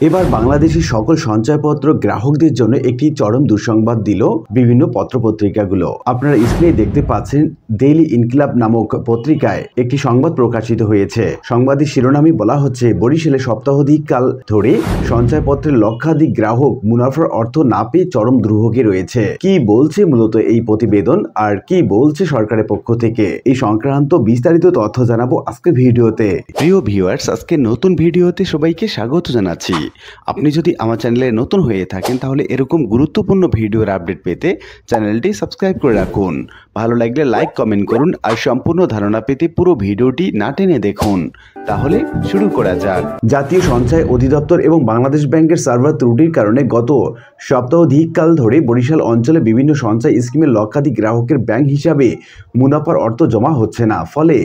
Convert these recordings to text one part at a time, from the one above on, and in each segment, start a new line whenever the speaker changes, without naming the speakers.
এবার বাংলাদেশের সকল সঞ্চয়পত্র গ্রাহকদের জন্য একটি চরম দুঃসংবাদ দিল বিভিন্ন পত্রপত্রিকাগুলো। আপনারা স্ক্রিনে দেখতে পাচ্ছেন ডেইলি ইনকিলাব নামক পত্রিকায় একটি সংবাদ প্রকাশিত হয়েছে। সংবাদের শিরোনামে বলা হচ্ছে, বরিশালে সপ্তাহাধিক কাল ধরে সঞ্চয়পত্রের লক্ষাধিক গ্রাহক মুনাফার অর্থ না পেয়ে চরম দুর্ভোগে রয়েছে। কি বলছে মূলত এই প্রতিবেদন আর কি বলছে সরকারের পক্ষ থেকে, এই সংক্রান্ত বিস্তারিত তথ্য জানাবো আজকের ভিডিওতে। প্রিয় ভিউয়ার্স, আজকে নতুন ভিডিওতে সবাইকে স্বাগত জানাচ্ছি। আপনি যদি আমার চ্যানেলে নতুন হয়ে থাকেন তাহলে এরকম গুরুত্বপূর্ণ ভিডিওর আপডেট পেতে চ্যানেলটি সাবস্ক্রাইব করে রাখুন। ভালো লাগলে লাইক কমেন্ট করুন আর সম্পূর্ণ ধারণা পেতে পুরো ভিডিওটি না টেনে দেখুন। তাহলে শুরু করা যাক। জাতীয় সঞ্চয় অধিদপ্তর এবং বাংলাদেশ ব্যাংকের সার্ভার ত্রুটির কারণে গত সপ্তাহাধিক কাল ধরে বরিশাল অঞ্চলে বিভিন্ন সঞ্চয় স্কিমের লক্ষাধিক গ্রাহকের ব্যাংক হিসাবে মুনাফার অর্থ জমা হচ্ছে না। ফলে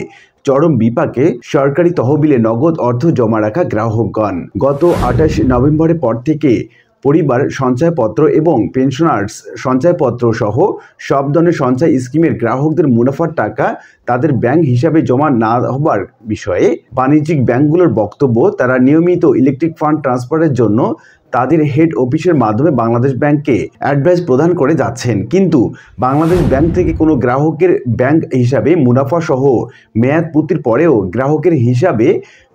চরম বিপাকে সরকারি তহবিলে নগদ অর্থ জমা রাখা গ্রাহকগণ। গত 28 নভেম্বরের পর থেকে পরিবার সঞ্চয়পত্র এবং পেনশনার্স সঞ্চয়পত্র সহ সব ধরনের সঞ্চয় স্কিমের গ্রাহকদের মুনাফার টাকা তাদের ব্যাংক হিসাবে জমা না হবার বিষয়ে বাণিজ্যিক ব্যাংকগুলোর বক্তব্য, তারা নিয়মিত ইলেকট্রিক ফান্ড ট্রান্সফারের জন্য তাদের হেড অফিসের মাধ্যমে বাংলাদেশ ব্যাংককে অ্যাডভাইস প্রদান করে যাচ্ছেন, কিন্তু বাংলাদেশ ব্যাংক থেকে কোনো গ্রাহকের ব্যাংক হিসাবে মুনাফা সহ মেয়াদ পূর্তির পরেও গ্রাহকের হিসাবে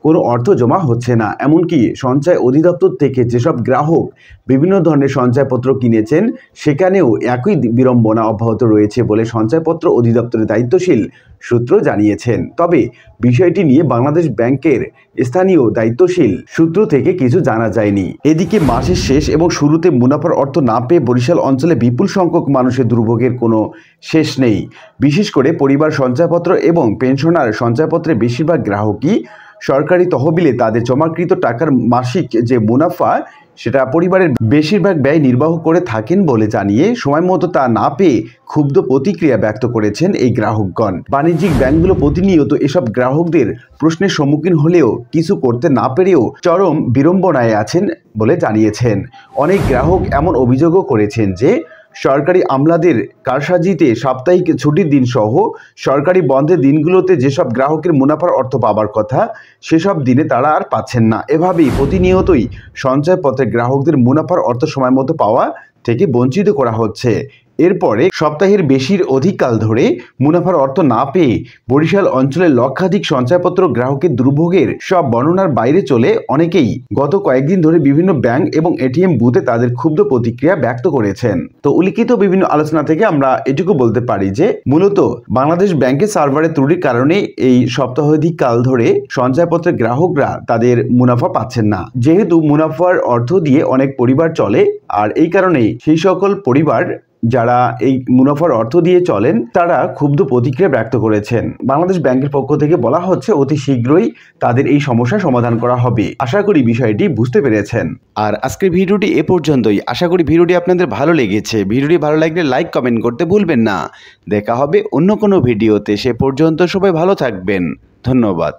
কোনো অর্থ জমা হচ্ছে না। এমনকি সঞ্চয় অধিদপ্তর থেকে যেসব গ্রাহক বিভিন্ন ধরনের সঞ্চয়পত্র কিনেছেন সেখানেও একই বিড়ম্বনা অব্যাহত রয়েছে বলে সঞ্চয়পত্র অধিদপ্তরের দায়িত্বশীল সূত্র জানিয়েছেন। তবে বিষয়টি নিয়ে বাংলাদেশ ব্যাংকের স্থানীয় দায়িত্বশীল সূত্র থেকে কিছু জানা যায়নি। এদিকে মাসের শেষ এবং শুরুতে মুনাফার অর্থ না পেয়ে বরিশাল অঞ্চলে বিপুল সংখ্যক মানুষের দুর্ভোগের কোনো শেষ নেই। বিশেষ করে পরিবার সঞ্চয়পত্র এবং পেনশনার সঞ্চয়পত্রের বেশিরভাগ গ্রাহকই সরকারি তহবিলে তাদের জমাকৃত টাকার মাসিক যে মুনাফা সেটা পরিবারের বেশিরভাগ ব্যয় নির্বাহ করে থাকেন বলে জানিয়ে সময় মতো তা না পেয়ে ক্ষুব্ধ প্রতিক্রিয়া ব্যক্ত করেছেন এই গ্রাহকগণ। বাণিজ্যিক ব্যাংকগুলো প্রতিনিয়ত এসব গ্রাহকদের প্রশ্নের সম্মুখীন হলেও কিছু করতে না পেরেও চরম বিড়ম্বনায় আছেন বলে জানিয়েছেন। অনেক গ্রাহক এমন অভিযোগও করেছেন যে সরকারি আমলাদের কারসাজিতে সাপ্তাহিক ছুটির দিন সহ সরকারি বন্ধের দিনগুলোতে যেসব গ্রাহকের মুনাফার অর্থ পাবার কথা সেসব দিনে তারা আর পাচ্ছেন না। এভাবেই প্রতিনিয়তই সঞ্চয়পত্রের গ্রাহকদের মুনাফার অর্থ সময় মতো পাওয়া থেকে বঞ্চিত করা হচ্ছে। এরপরে সপ্তাহের বেশির অধিক কাল ধরে মুনাফার অর্থ না পেয়ে বরিশাল অঞ্চলের লক্ষাধিক সঞ্চয়পত্র গ্রাহকের দুর্ভোগের সব বর্ণনার বাইরে চলে অনেকেই গত কয়েকদিন ধরে বিভিন্ন ব্যাংক এবং এটিএম বুথে তাদের ক্ষুব্ধ প্রতিক্রিয়া ব্যক্ত করেছেন। তো উল্লিখিত বিভিন্ন আলোচনা থেকে আমরা এটুকু বলতে পারি যে মূলত বাংলাদেশ ব্যাংকের সার্ভারের ত্রুটির কারণে এই সপ্তাহাধিক কাল ধরে সঞ্চয়পত্রের গ্রাহকরা তাদের মুনাফা পাচ্ছেন না। যেহেতু মুনাফার অর্থ দিয়ে অনেক পরিবার চলে, আর এই কারণেই সেই সকল পরিবার যারা এই মুনাফার অর্থ দিয়ে চলেন তারা ক্ষুব্ধ প্রতিক্রিয়া ব্যক্ত করেছেন। বাংলাদেশ ব্যাংকের পক্ষ থেকে বলা হচ্ছে অতি শীঘ্রই তাদের এই সমস্যার সমাধান করা হবে। আশা করি বিষয়টি বুঝতে পেরেছেন। আর আজকের ভিডিওটি এ পর্যন্তই। আশা করি ভিডিওটি আপনাদের ভালো লেগেছে। ভিডিওটি ভালো লাগলে লাইক কমেন্ট করতে ভুলবেন না। দেখা হবে অন্য কোনো ভিডিওতে। সে পর্যন্ত সবাই ভালো থাকবেন। ধন্যবাদ।